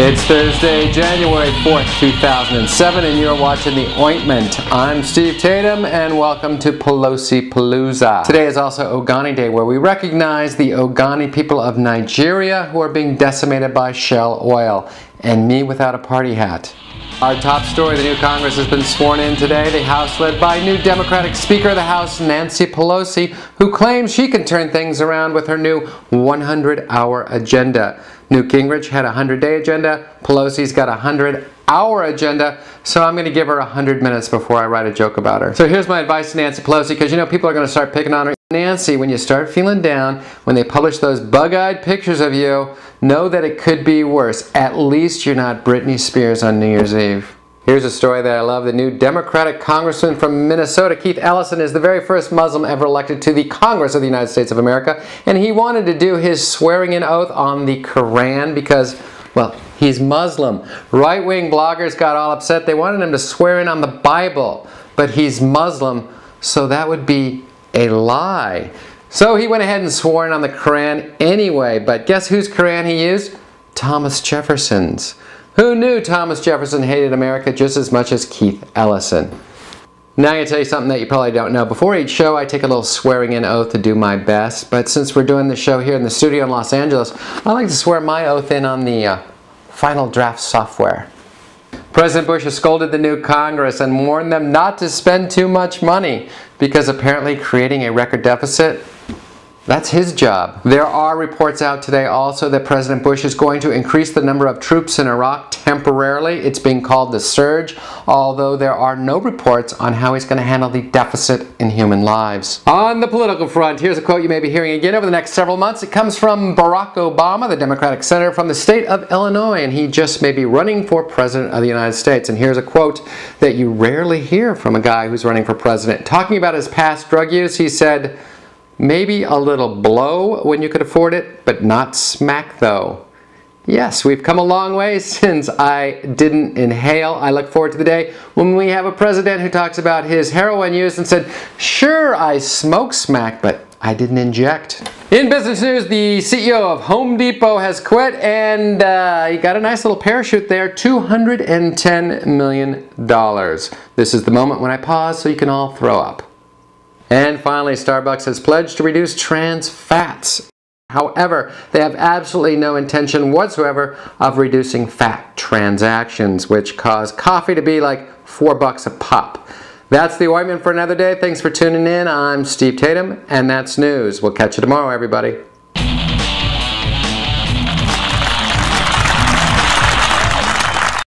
It's Thursday, January 4th, 2007, and you're watching The Ointment. I'm Steve Tatum, and welcome to Pelosi Palooza. Today is also Ogani Day, where we recognize the Ogani people of Nigeria who are being decimated by Shell Oil, and me without a party hat. Our top story, the new Congress has been sworn in today. The House led by new Democratic Speaker of the House, Nancy Pelosi, who claims she can turn things around with her new 100-hour agenda. Newt Gingrich had a 100-day agenda. Pelosi's got a 100-hour agenda, so I'm going to give her 100 minutes before I write a joke about her. So here's my advice to Nancy Pelosi, because you know people are going to start picking on her. Nancy, when you start feeling down, when they publish those bug-eyed pictures of you, know that it could be worse. At least you're not Britney Spears on New Year's Eve. Here's a story that I love. The new Democratic congressman from Minnesota, Keith Ellison, is the very first Muslim ever elected to the Congress of the United States of America, and he wanted to do his swearing-in oath on the Quran because, well, he's Muslim. Right-wing bloggers got all upset. They wanted him to swear in on the Bible, but he's Muslim, so that would be a lie. So he went ahead and swore in on the Quran anyway, but guess whose Quran he used? Thomas Jefferson's. Who knew Thomas Jefferson hated America just as much as Keith Ellison? Now I'm going to tell you something that you probably don't know. Before each show, I take a little swearing-in oath to do my best, but since we're doing the show here in the studio in Los Angeles, I like to swear my oath in on the Final Draft software. President Bush has scolded the new Congress and warned them not to spend too much money because apparently creating a record deficit, that's his job. There are reports out today also that President Bush is going to increase the number of troops in Iraq temporarily. It's being called the surge, although there are no reports on how he's going to handle the deficit in human lives. On the political front, here's a quote you may be hearing again over the next several months. It comes from Barack Obama, the Democratic senator from the state of Illinois, and he just may be running for president of the United States. And here's a quote that you rarely hear from a guy who's running for president. Talking about his past drug use, he said, "Maybe a little blow when you could afford it, but not smack though." Yes, we've come a long way since I didn't inhale. I look forward to the day when we have a president who talks about his heroin use and said, "Sure, I smoke smack, but I didn't inject." In business news, the CEO of Home Depot has quit, and he got a nice little parachute there, $210 million. This is the moment when I pause so you can all throw up. And finally, Starbucks has pledged to reduce trans fats. However, they have absolutely no intention whatsoever of reducing fat transactions, which cause coffee to be like $4 a pop. That's The Ointment for another day. Thanks for tuning in. I'm Steve Tatum, and that's news. We'll catch you tomorrow, everybody.